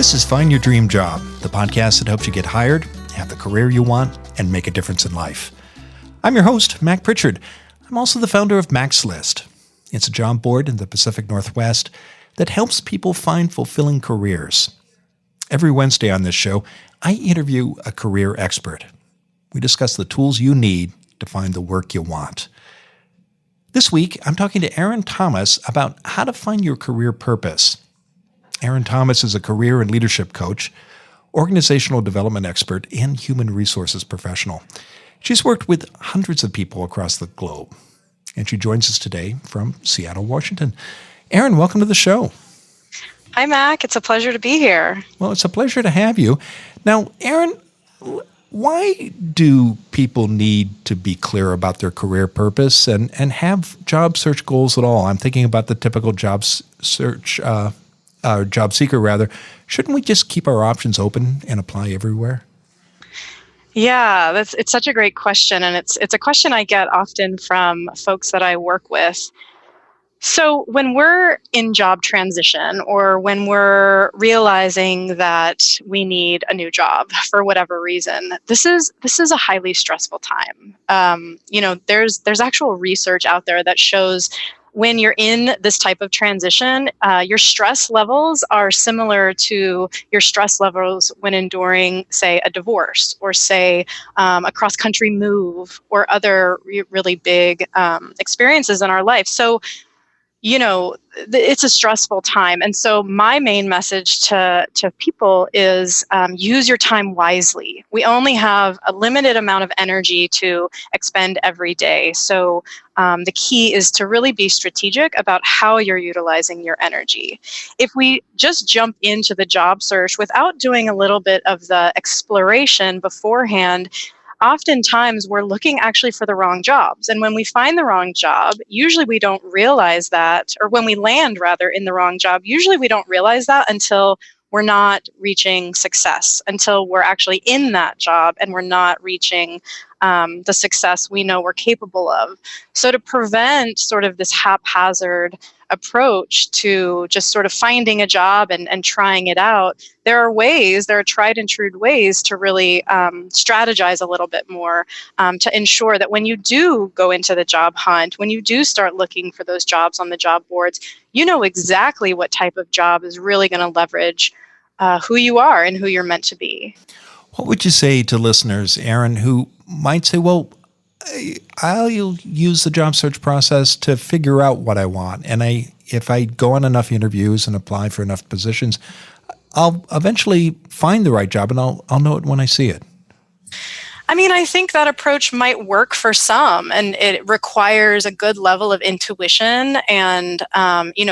This is Find Your Dream Job, the podcast that helps you get hired, have the career you want, and make a difference in life. I'm your host, Mac Pritchard. I'm also the founder of Mac's List. It's a job board in the Pacific Northwest that helps people find fulfilling careers. Every Wednesday on this show, I interview a career expert. We discuss the tools you need to find the work you want. This week, I'm talking to Erin Thomas about how to find your career purpose. Erin Thomas is a career and leadership coach, organizational development expert, and human resources professional. She's worked with hundreds of people across the globe, and she joins us today from Seattle, Washington. Erin, welcome to the show. Hi, Mac. It's a pleasure to be here. Well, it's a pleasure to have you. Now, Erin, why do people need to be clear about their career purpose and have job search goals at all? I'm thinking about the typical job seeker rather. Shouldn't we just keep our options open and apply everywhere? Yeah, it's such a great question, and it's a question I get often from folks that I work with. So when we're in job transition, or when we're realizing that we need a new job for whatever reason, this is a highly stressful time. There's actual research out there that shows when you're in this type of transition, your stress levels are similar to your stress levels when enduring, say, a divorce, or say a cross-country move, or other really big experiences in our life. So, it's a stressful time. And so my main message to people is use your time wisely. We only have a limited amount of energy to expend every day. So the key is to really be strategic about how you're utilizing your energy. If we just jump into the job search without doing a little bit of the exploration beforehand, oftentimes we're looking actually for the wrong jobs. And when we find the wrong job, usually we don't realize that, or when we land rather in the wrong job, usually we don't realize that until we're not reaching success, until we're actually in that job and we're not reaching the success we know we're capable of. So to prevent sort of this haphazard approach to just sort of finding a job and trying it out, there are tried and true ways to really strategize a little bit more to ensure that when you do go into the job hunt, when you do start looking for those jobs on the job boards, you know exactly what type of job is really going to leverage who you are and who you're meant to be. What would you say to listeners, Erin, who might say, well, I'll use the job search process to figure out what I want. And if I go on enough interviews and apply for enough positions, I'll eventually find the right job, and I'll know it when I see it. I mean, I think that approach might work for some, and it requires a good level of intuition and,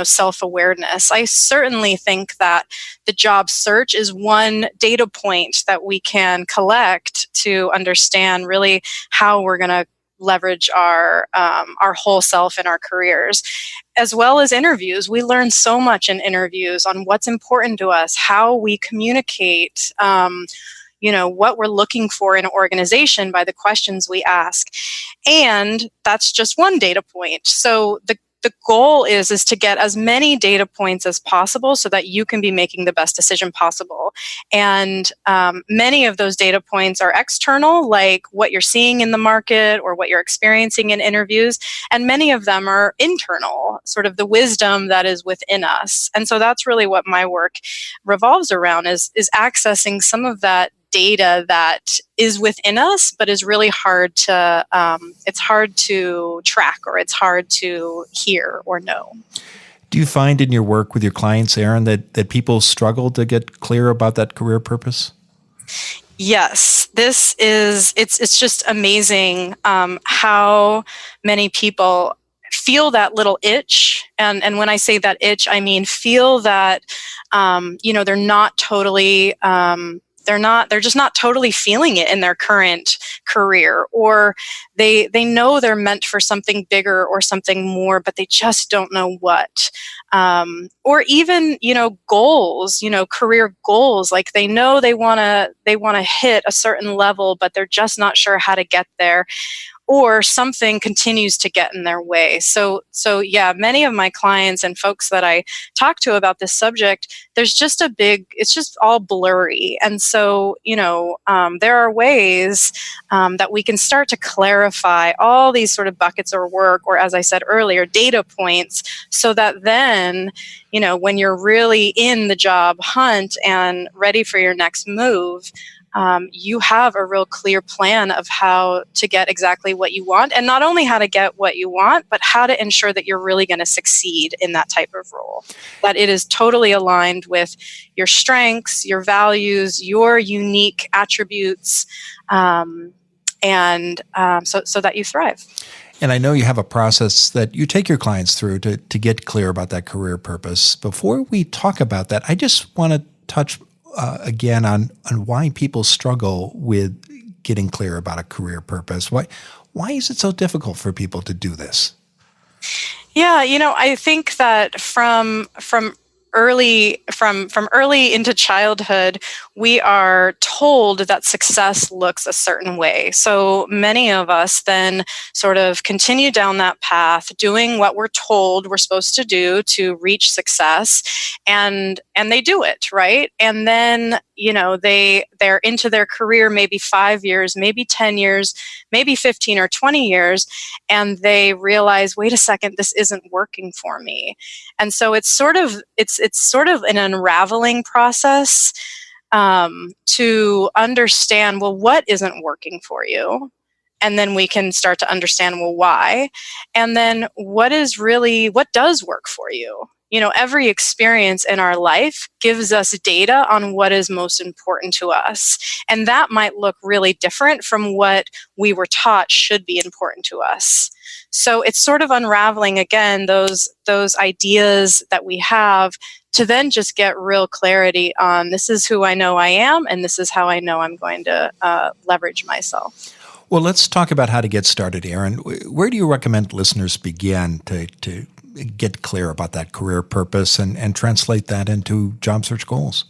self-awareness. I certainly think that the job search is one data point that we can collect to understand really how we're going to leverage our whole self in our careers, as well as interviews. We learn so much in interviews on what's important to us, how we communicate, what we're looking for in an organization by the questions we ask. And that's just one data point. So the goal is to get as many data points as possible so that you can be making the best decision possible. And many of those data points are external, like what you're seeing in the market or what you're experiencing in interviews. And many of them are internal, sort of the wisdom that is within us. And so that's really what my work revolves around, is accessing some of that data that is within us, but is really hard to track, or it's hard to hear or know. Do you find in your work with your clients, Erin, that people struggle to get clear about that career purpose? Yes, it's just amazing how many people feel that little itch. And when I say that itch, I mean feel that, they're not totally they're just not totally feeling it in their current career, or they know they're meant for something bigger or something more, but they just don't know what. Or even, goals, career goals, like they know they want to hit a certain level, but they're just not sure how to get there. or something continues to get in their way. So yeah, many of my clients and folks that I talk to about this subject, it's just all blurry. And so, there are ways that we can start to clarify all these sort of buckets of work, or as I said earlier, data points, so that then, when you're really in the job hunt and ready for your next move, you have a real clear plan of how to get exactly what you want, and not only how to get what you want, but how to ensure that you're really going to succeed in that type of role, that it is totally aligned with your strengths, your values, your unique attributes, so that you thrive. And I know you have a process that you take your clients through to get clear about that career purpose. Before we talk about that, I just want to touch again on why people struggle with getting clear about a career purpose. Why is it so difficult for people to do this? Yeah, I think that from early into childhood, we are told that success looks a certain way. So many of us then sort of continue down that path, doing what we're told we're supposed to do to reach success, and they do it, right? And then, they're into their career maybe 5 years, maybe 10 years, maybe 15 or 20 years, and they realize, wait a second, this isn't working for me. And so it's sort of an unraveling process to understand, well, what isn't working for you? And then we can start to understand, well, why? And then what does work for you? Every experience in our life gives us data on what is most important to us. And that might look really different from what we were taught should be important to us. So it's sort of unraveling, again, those ideas that we have, to then just get real clarity on, this is who I know I am, and this is how I know I'm going to leverage myself. Well, let's talk about how to get started, Erin. Where do you recommend listeners begin to get clear about that career purpose and translate that into job search goals?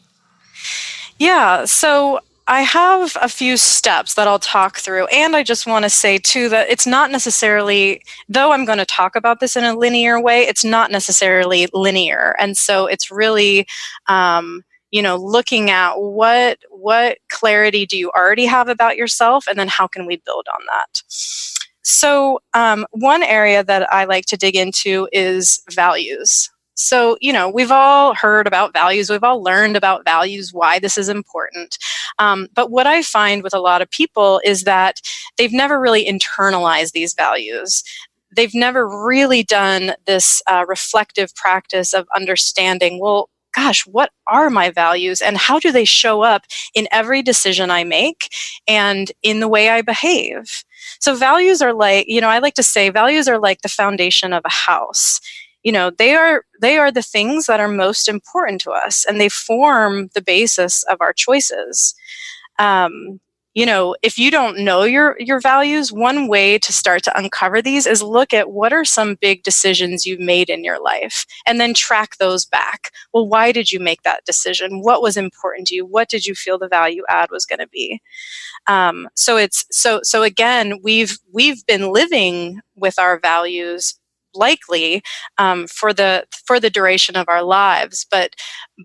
Yeah, so I have a few steps that I'll talk through. And I just want to say, too, that it's not necessarily, though I'm going to talk about this in a linear way, it's not necessarily linear. And so it's really, looking at what clarity do you already have about yourself, and then how can we build on that? So one area that I like to dig into is values. So, we've all heard about values. We've all learned about values, why this is important. But what I find with a lot of people is that they've never really internalized these values. They've never really done this reflective practice of understanding, well, gosh, what are my values and how do they show up in every decision I make and in the way I behave? So values are like, I like to say values are like the foundation of a house. They are the things that are most important to us, and they form the basis of our choices. If you don't know your values, one way to start to uncover these is look at what are some big decisions you've made in your life, and then track those back. Well, why did you make that decision? What was important to you? What did you feel the value add was going to be? So again, we've been living with our values likely for the duration of our lives, but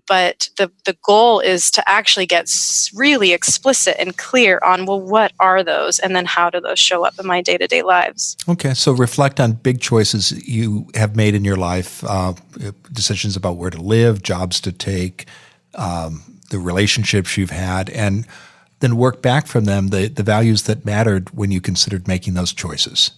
the goal is to actually get really explicit and clear on, well, what are those, and then how do those show up in my day-to-day lives? Okay, so reflect on big choices you have made in your life, decisions about where to live, jobs to take, the relationships you've had, and then work back from them the values that mattered when you considered making those choices.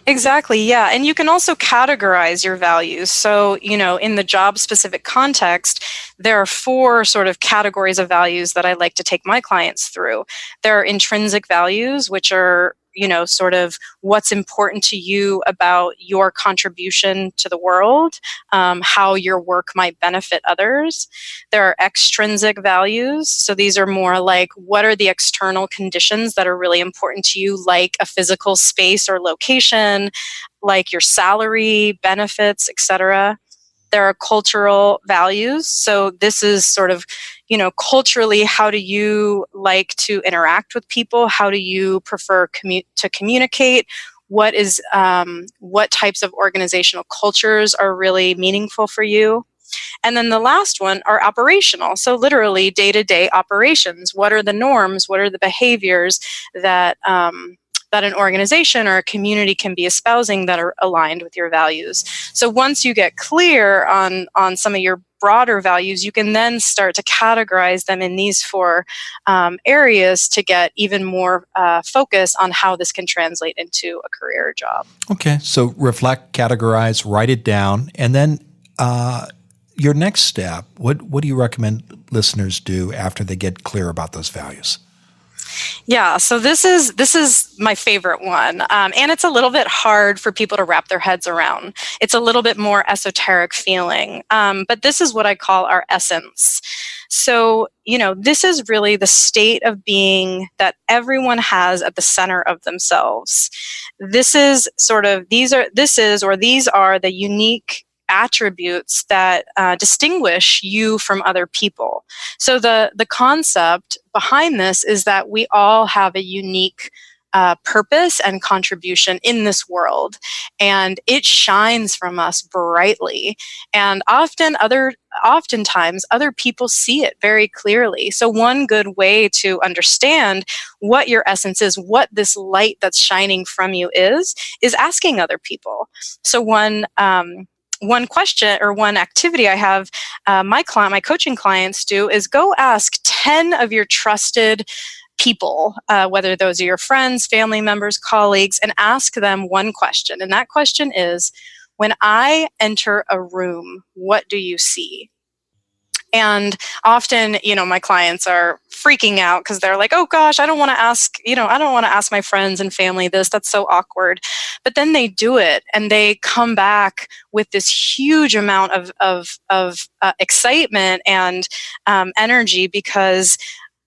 Exactly, yeah. And you can also categorize your values. So, in the job-specific context, there are 4 sort of categories of values that I like to take my clients through. There are intrinsic values, which are, sort of what's important to you about your contribution to the world, how your work might benefit others. There are extrinsic values. So these are more like, what are the external conditions that are really important to you, like a physical space or location, like your salary, benefits, etc. There are cultural values. So this is sort of, culturally, how do you like to interact with people? How do you prefer to communicate? what types of organizational cultures are really meaningful for you. And then the last one are operational. So literally day-to-day operations. What are the norms? What are the behaviors that that an organization or a community can be espousing that are aligned with your values? So once you get clear on some of your broader values, you can then start to categorize them in these four areas to get even more focus on how this can translate into a career or job. Okay, so reflect, categorize, write it down, and then your next step, what do you recommend listeners do after they get clear about those values? Yeah, so this is my favorite one, and it's a little bit hard for people to wrap their heads around. It's a little bit more esoteric feeling, but this is what I call our essence. So, this is really the state of being that everyone has at the center of themselves. These are the unique attributes that distinguish you from other people. So the concept behind this is that we all have a unique purpose and contribution in this world, and it shines from us brightly. And oftentimes other people see it very clearly. So one good way to understand what your essence is, what this light that's shining from you is asking other people. So one question or one activity I have my coaching clients do is go ask 10 of your trusted people, whether those are your friends, family members, colleagues, and ask them one question. And that question is, when I enter a room, what do you see? And often, my clients are freaking out because they're like, oh gosh, I don't want to ask my friends and family this. That's so awkward. But then they do it and they come back with this huge amount of excitement and energy, because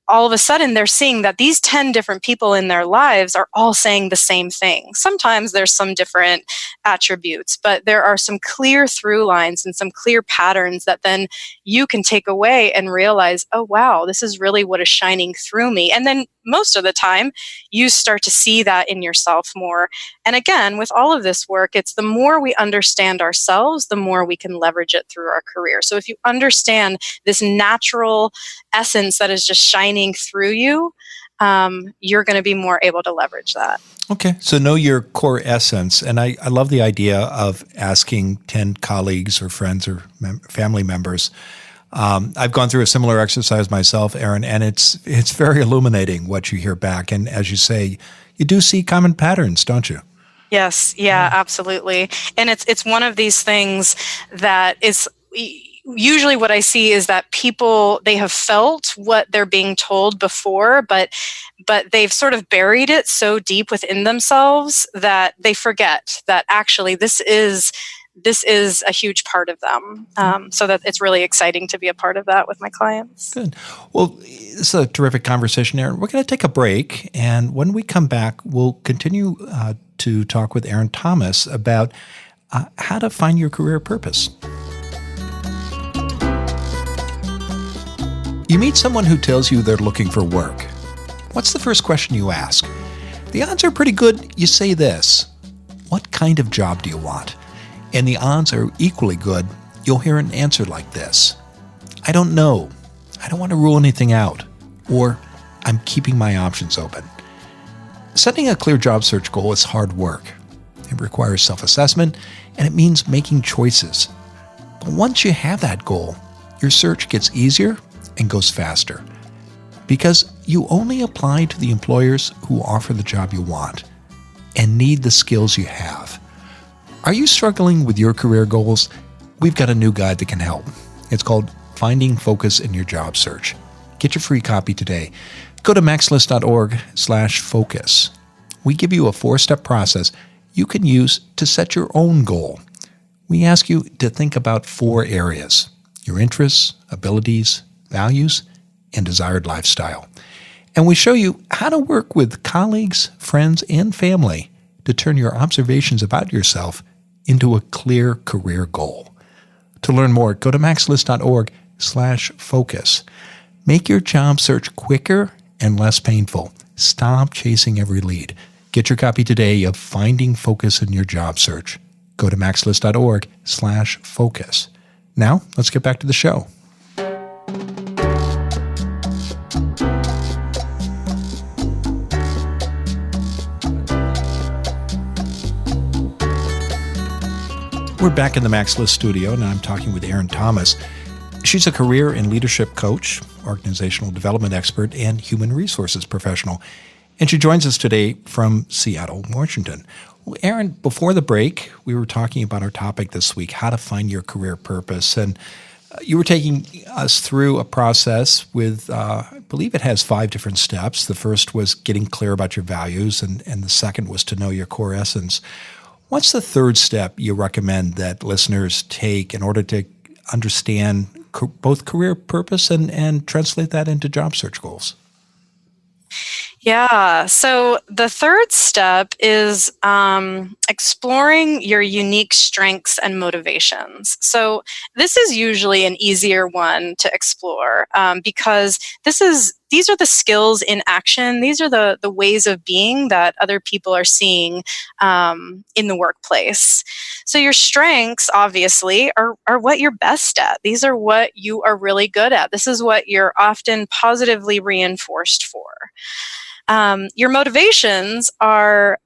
all of a sudden they're seeing that these 10 different people in their lives are all saying the same thing. Sometimes there's some different attributes, but there are some clear through lines and some clear patterns that then you can take away and realize, oh wow, this is really what is shining through me. And then most of the time you start to see that in yourself more. And again, with all of this work, it's the more we understand ourselves, the more we can leverage it through our career. So if you understand this natural essence that is just shining through you, you're going to be more able to leverage that. Okay, so know your core essence. And I love the idea of asking 10 colleagues or friends or family members. I've gone through a similar exercise myself, Erin, and it's very illuminating what you hear back. And as you say, you do see common patterns, don't you? Yes, yeah, absolutely. And it's one of these things that is usually what I see is that people, they have felt what they're being told before, but they've sort of buried it so deep within themselves that they forget that actually this is a huge part of them. So that it's really exciting to be a part of that with my clients. Good. Well, this is a terrific conversation, Erin. We're going to take a break, and when we come back, we'll continue to talk with Erin Thomas about how to find your career purpose. You meet someone who tells you they're looking for work. What's the first question you ask? The odds are pretty good you say this: what kind of job do you want? And the odds are equally good you'll hear an answer like this: I don't know. I don't want to rule anything out. Or I'm keeping my options open. Setting a clear job search goal is hard work. It requires self-assessment, and it means making choices. But once you have that goal, your search gets easier and goes faster, because you only apply to the employers who offer the job you want and need the skills you have. Are you struggling with your career goals? We've got a new guide that can help. It's called Finding Focus in Your Job Search. Get your free copy today. Go to maxlist.org/focus. We give you a 4-step process you can use to set your own goal. We ask you to think about 4 areas: your interests, abilities, values, and desired lifestyle. And we show you how to work with colleagues, friends, and family to turn your observations about yourself into a clear career goal. To learn more, go to maxlist.org/focus. Make your job search quicker and less painful. Stop chasing every lead. Get your copy today of Finding Focus in Your Job Search. Go to maxlist.org/focus. Now, let's get back to the show. We're back in the Max List studio, and I'm talking with Erin Thomas. She's a career and leadership coach, organizational development expert, and human resources professional. And she joins us today from Seattle, Washington. Well, Erin, before the break, we were talking about our topic this week, how to find your career purpose. And you were taking us through a process with, I believe it has 5 different steps. The first was getting clear about your values, and the second was to know your core essence. What's the third step you recommend that listeners take in order to understand both career purpose and translate that into job search goals? Yeah. So the third step is exploring your unique strengths and motivations. So this is usually an easier one to explore because these are the skills in action. These are the ways of being that other people are seeing in the workplace. So your strengths, obviously, are what you're best at. These are what you are really good at. This is what you're often positively reinforced for. Your motivations are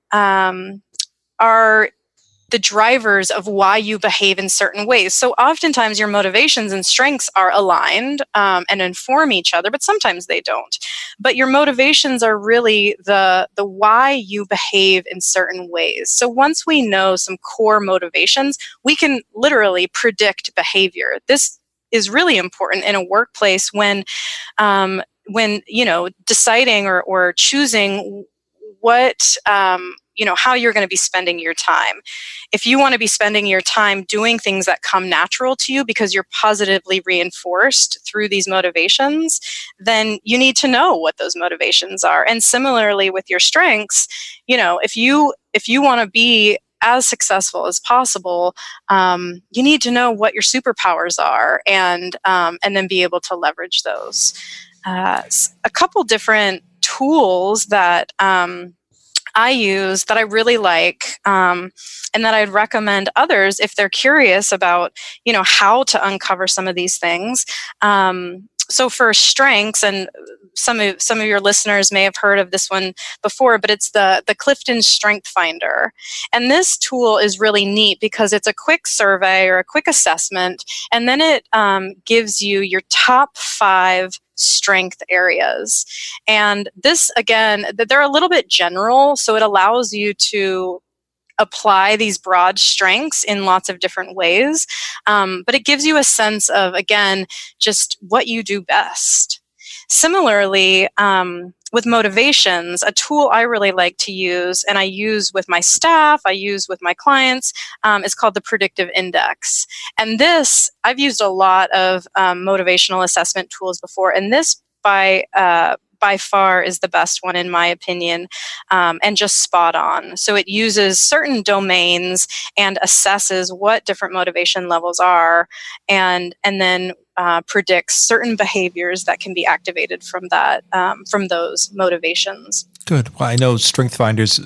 the drivers of why you behave in certain ways. So oftentimes your motivations and strengths are aligned and inform each other, but sometimes they don't. But your motivations are really the why you behave in certain ways. So once we know some core motivations, we can literally predict behavior. This is really important in a workplace when deciding or choosing what how you're going to be spending your time. If you want to be spending your time doing things that come natural to you because you're positively reinforced through these motivations, then you need to know what those motivations are. And similarly with your strengths, if you want to be as successful as possible, you need to know what your superpowers are and then be able to leverage those. A couple different tools that I use that I really like and that I'd recommend others if they're curious about, how to uncover some of these things. So for strengths, and some of your listeners may have heard of this one before, but it's the Clifton Strength Finder. And this tool is really neat because it's a quick survey or a quick assessment, and then it gives you your top 5 strength areas. And this, again, they're a little bit general, so it allows you to apply these broad strengths in lots of different ways. But it gives you a sense of, again, just what you do best. Similarly, with motivations, a tool I really like to use, and I use with my staff, I use with my clients, is called the Predictive Index. And this, I've used a lot of motivational assessment tools before, and this by far is the best one in my opinion, and just spot on. So it uses certain domains and assesses what different motivation levels are, and then predicts certain behaviors that can be activated from those motivations. Good. Well, I know strength finders,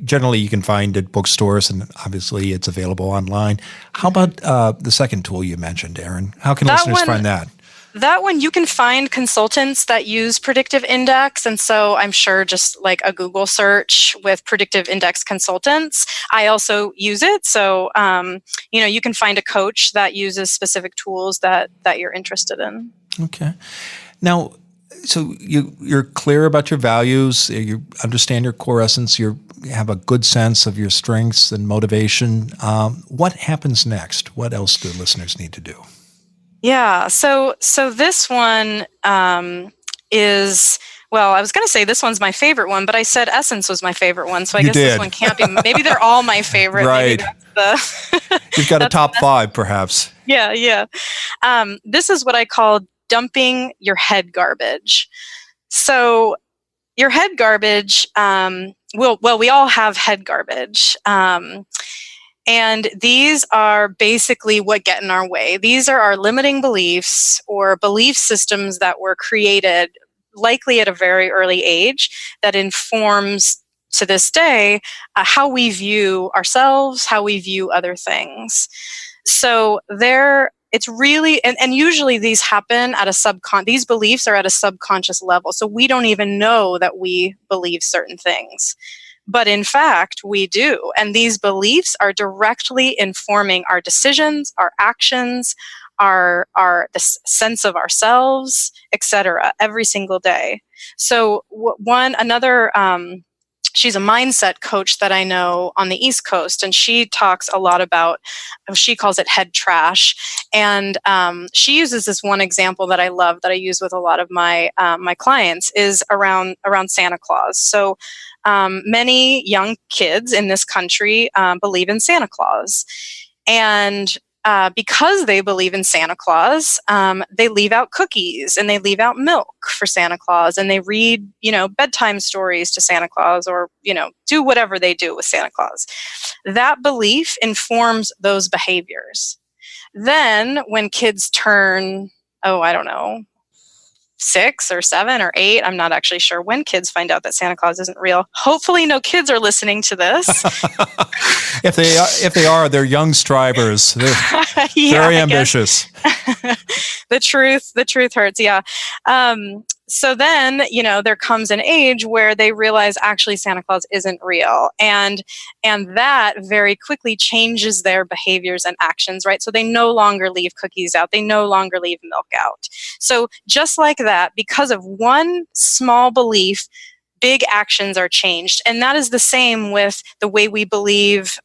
generally you can find at bookstores, and obviously it's available online. How about the second tool you mentioned, Erin? How can listeners find that? That one, you can find consultants that use Predictive Index. And so I'm sure just like a Google search with Predictive Index consultants, I also use it. So, you can find a coach that uses specific tools that you're interested in. Okay. Now, so you're clear about your values, you understand your core essence, you have a good sense of your strengths and motivation. What happens next? What else do listeners need to do? Yeah, so this one is, well, I was going to say this one's my favorite one, but I said essence was my favorite one, so I guess this one can't be. Maybe they're all my favorite. Right. You've got a top 5, perhaps. Yeah. This is what I call dumping your head garbage. So your head garbage, we all have head garbage. And these are basically what get in our way. These are our limiting beliefs or belief systems that were created likely at a very early age that informs to this day, how we view ourselves, how we view other things. So it's really, and usually these happen at these beliefs are at a subconscious level. So we don't even know that we believe certain things. But in fact, we do. And these beliefs are directly informing our decisions, our actions, the sense of ourselves, etc., every single day. So she's a mindset coach that I know on the East Coast, and she talks a lot about, she calls it head trash. And she uses this one example that I love, that I use with a lot of my clients, is around Santa Claus. So many young kids in this country believe in Santa Claus. And because they believe in Santa Claus, they leave out cookies and they leave out milk for Santa Claus, and they read, bedtime stories to Santa Claus, or, do whatever they do with Santa Claus. That belief informs those behaviors. Then when kids turn, I don't know, 6 or 7 or 8, I'm not actually sure when kids find out that Santa Claus isn't real. Hopefully no kids are listening to this. If they are, they're young strivers. They're very ambitious. The truth hurts. Yeah. So then, there comes an age where they realize actually Santa Claus isn't real. And that very quickly changes their behaviors and actions, right? So they no longer leave cookies out. They no longer leave milk out. So just like that, because of one small belief, big actions are changed. And that is the same with the way we believe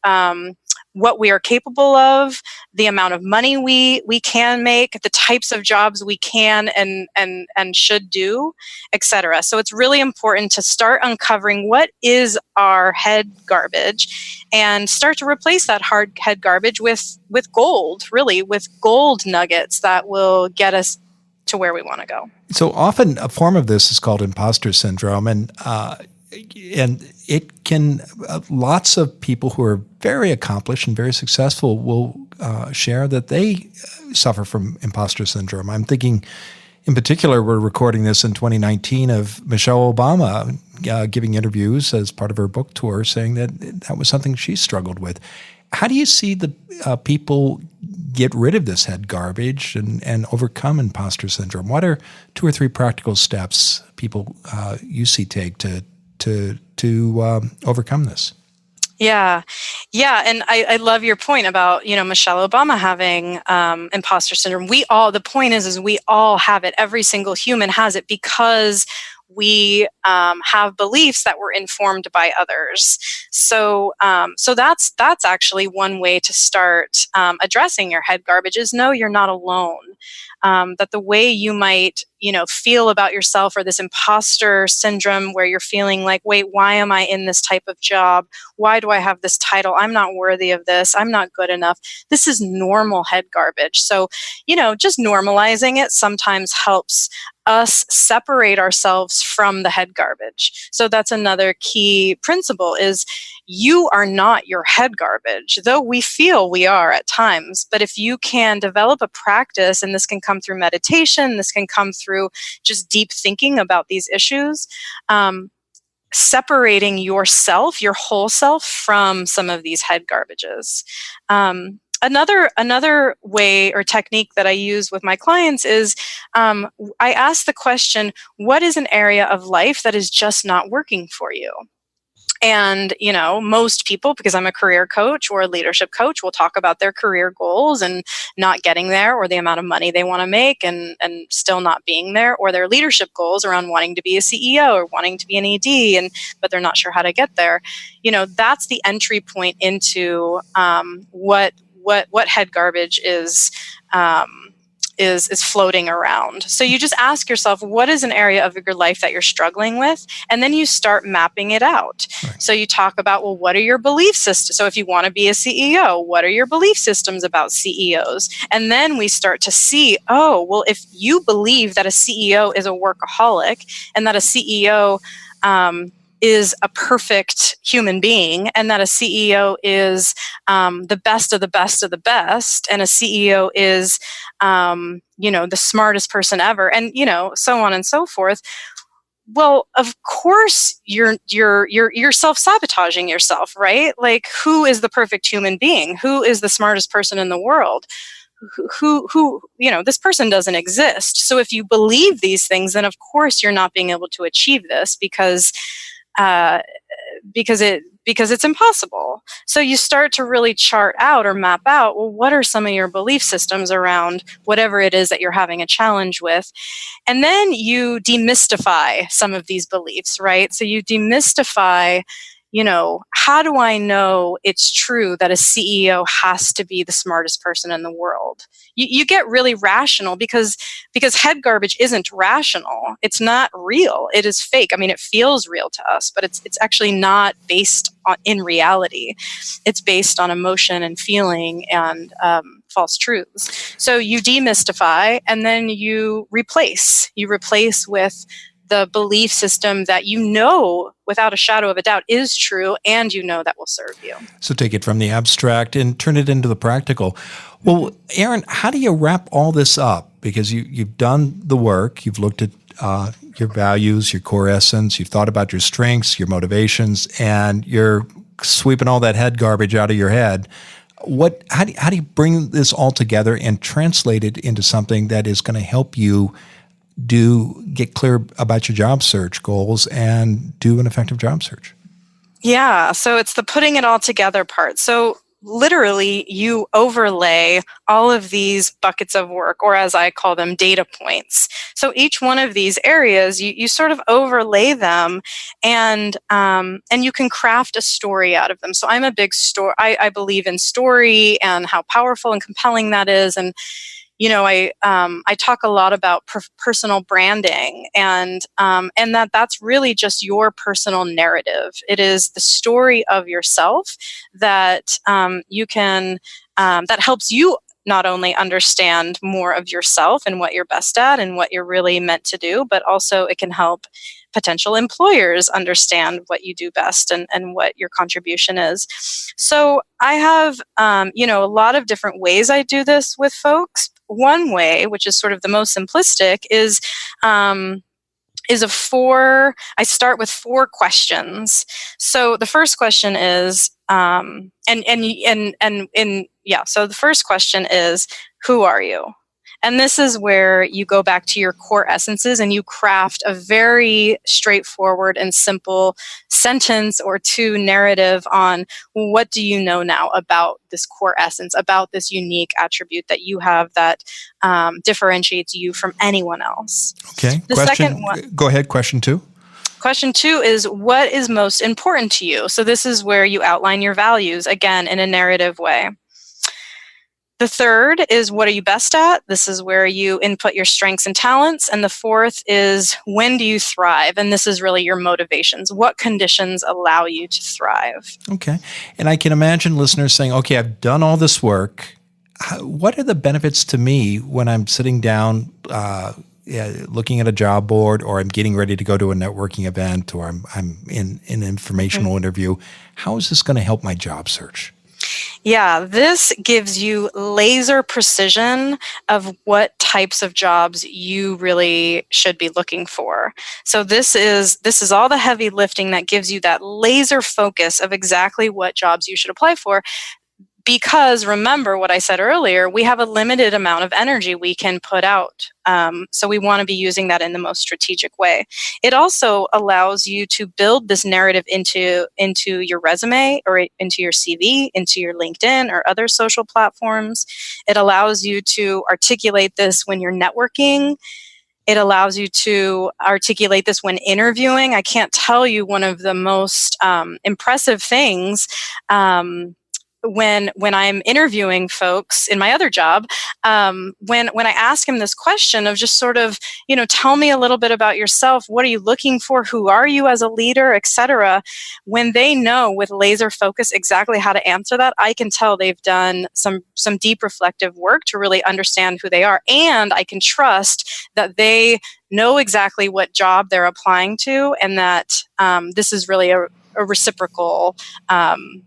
what we are capable of, the amount of money we can make, the types of jobs we can and should do, etc. So it's really important to start uncovering what is our head garbage and start to replace that hard head garbage with gold, really, with gold nuggets that will get us to where we want to go. So often a form of this is called imposter syndrome, and it can, lots of people who are very accomplished and very successful will share that they suffer from imposter syndrome. I'm thinking, in particular, we're recording this in 2019 of Michelle Obama giving interviews as part of her book tour, saying that was something she struggled with. How do you see the people get rid of this head garbage and overcome imposter syndrome? What are 2 or 3 practical steps people you see take to overcome this? Yeah. And I love your point about, Michelle Obama having imposter syndrome. The point is we all have it. Every single human has it because we have beliefs that were informed by others. So that's actually one way to start addressing your head garbage is know you're not alone. That the way you might, feel about yourself, or this imposter syndrome where you're feeling like, wait, why am I in this type of job? Why do I have this title? I'm not worthy of this. I'm not good enough. This is normal head garbage. So, just normalizing it sometimes helps us separate ourselves from the head garbage. So that's another key principle is you are not your head garbage, though we feel we are at times. But if you can develop a practice, and this can come through meditation, this can come through just deep thinking about these issues, separating yourself, your whole self, from some of these head garbages. Another way or technique that I use with my clients is I ask the question, what is an area of life that is just not working for you? And, most people, because I'm a career coach or a leadership coach, will talk about their career goals and not getting there, or the amount of money they want to make and still not being there, or their leadership goals around wanting to be a CEO or wanting to be an ED, but they're not sure how to get there. That's the entry point into what head garbage is floating around. So you just ask yourself, what is an area of your life that you're struggling with? And then you start mapping it out. Right. So you talk about, well, what are your belief systems? So if you want to be a CEO, what are your belief systems about CEOs? And then we start to see, if you believe that a CEO is a workaholic and that a CEO is a perfect human being, and that a CEO is the best of the best of the best, and a CEO is, the smartest person ever, and, so on and so forth. Well, of course you're self-sabotaging yourself, right? Like, who is the perfect human being? Who is the smartest person in the world? Who this person doesn't exist. So if you believe these things, then of course you're not being able to achieve this uh, because it's impossible. So you start to really chart out or map out, well, what are some of your belief systems around whatever it is that you're having a challenge with? And then you demystify some of these beliefs, right? So you demystify, how do I know it's true that a CEO has to be the smartest person in the world? You get really rational because head garbage isn't rational. It's not real. It is fake. I mean, it feels real to us, but it's actually not based in reality. It's based on emotion and feeling and false truths. So you demystify, and then you replace. You replace with the belief system that without a shadow of a doubt is true, and that will serve you. So take it from the abstract and turn it into the practical. Well, Erin, how do you wrap all this up? Because you've done the work, you've looked at your values, your core essence, you've thought about your strengths, your motivations, and you're sweeping all that head garbage out of your head. How do you bring this all together and translate it into something that is going to help you get clear about your job search goals and do an effective job search? Yeah, so it's the putting it all together part. So literally, you overlay all of these buckets of work, or as I call them, data points. So each one of these areas, you sort of overlay them, and you can craft a story out of them. So I'm a big story. I believe in story and how powerful and compelling that is, and I talk a lot about personal branding, and that's really just your personal narrative. It is the story of yourself that you can that helps you not only understand more of yourself and what you're best at and what you're really meant to do, but also it can help potential employers understand what you do best and what your contribution is. So I have, a lot of different ways I do this with folks. One way, which is sort of the most simplistic, is I start with 4 questions. So the first question is, so the first question is, who are you? And this is where you go back to your core essences and you craft a very straightforward and simple sentence or 2 narrative on what do you know now about this core essence, about this unique attribute that you have that differentiates you from anyone else. Okay. Second one. Go ahead. Question 2. Question 2 is, what is most important to you? So this is where you outline your values, again, in a narrative way. The third is, what are you best at? This is where you input your strengths and talents. And the fourth is, when do you thrive? And this is really your motivations. What conditions allow you to thrive? Okay. And I can imagine listeners saying, okay, I've done all this work. What are the benefits to me when I'm sitting down looking at a job board, or I'm getting ready to go to a networking event, or I'm in an informational interview? How is this going to help my job search? Yeah, this gives you laser precision of what types of jobs you really should be looking for. So this is all the heavy lifting that gives you that laser focus of exactly what jobs you should apply for. Because remember what I said earlier, we have a limited amount of energy we can put out. So we want to be using that in the most strategic way. It also allows you to build this narrative into your resume, or into your CV, into your LinkedIn or other social platforms. It allows you to articulate this when you're networking. It allows you to articulate this when interviewing. I can't tell you, one of the most impressive things when I'm interviewing folks in my other job, when I ask them this question of just sort of, tell me a little bit about yourself. What are you looking for? Who are you as a leader, etc. When they know with laser focus exactly how to answer that, I can tell they've done some deep reflective work to really understand who they are. And I can trust that they know exactly what job they're applying to, and that this is really a reciprocal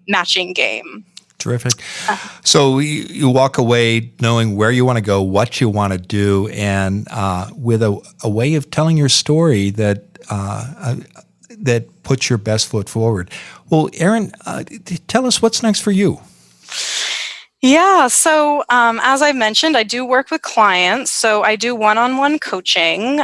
matching game. Terrific. So you walk away knowing where you want to go, what you want to do, and with a way of telling your story that that puts your best foot forward. Well, Erin, tell us what's next for you. Yeah. So, as I mentioned, I do work with clients. So I do one-on-one coaching.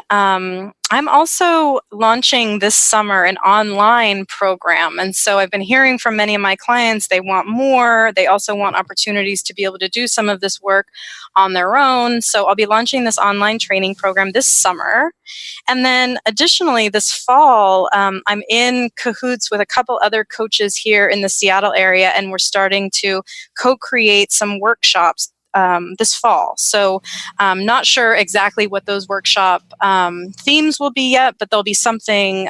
I'm also launching this summer an online program. And so I've been hearing from many of my clients, they want more. They also want opportunities to be able to do some of this work on their own. So I'll be launching this online training program this summer. And then additionally, this fall, I'm in cahoots with a couple other coaches here in the Seattle area, and we're starting to co-create some workshops this fall. So I'm not sure exactly what those workshop themes will be yet, but there'll be something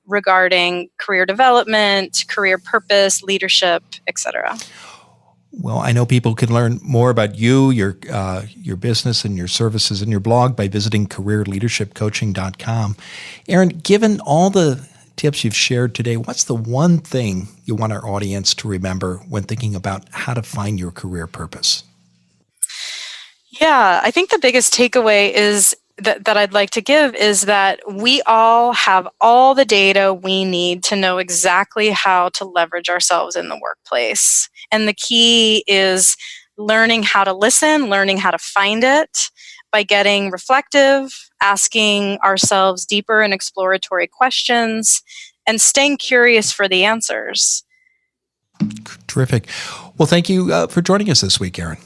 regarding career development, career purpose, leadership, etc. Well, I know people can learn more about you, your business, and your services in your blog by visiting careerleadershipcoaching.com. Erin, given all the tips you've shared today, what's the one thing you want our audience to remember when thinking about how to find your career purpose? Yeah, I think the biggest takeaway is that I'd like to give is that we all have all the data we need to know exactly how to leverage ourselves in the workplace. And the key is learning how to listen, learning how to find it by getting reflective, asking ourselves deeper and exploratory questions, and staying curious for the answers. Terrific. Well, thank you for joining us this week, Erin.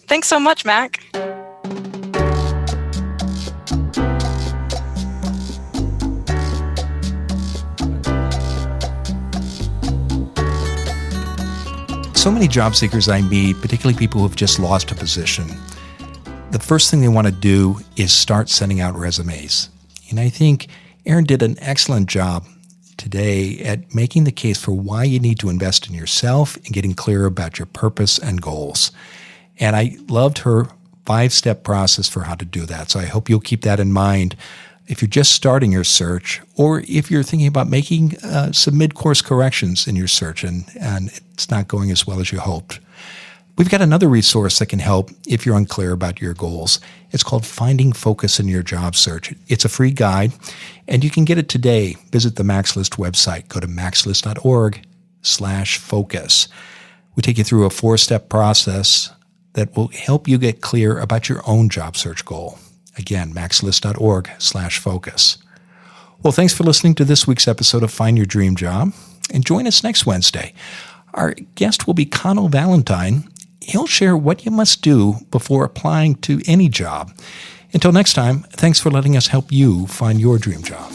Thanks so much, Mac. So many job seekers I meet, particularly people who have just lost a position, the first thing they want to do is start sending out resumes. And I think Erin did an excellent job today at making the case for why you need to invest in yourself and getting clear about your purpose and goals. And I loved her 5-step process for how to do that. So I hope you'll keep that in mind if you're just starting your search, or if you're thinking about making some mid-course corrections in your search and it's not going as well as you hoped. We've got another resource that can help if you're unclear about your goals. It's called Finding Focus in Your Job Search. It's a free guide, and you can get it today. Visit the MaxList website. Go to maxlist.org/focus. We take you through a 4-step process that will help you get clear about your own job search goal. Again, maxlist.org/focus. Well, thanks for listening to this week's episode of Find Your Dream Job, and join us next Wednesday. Our guest will be Connell Valentine. He'll share what you must do before applying to any job. Until next time, thanks for letting us help you find your dream job.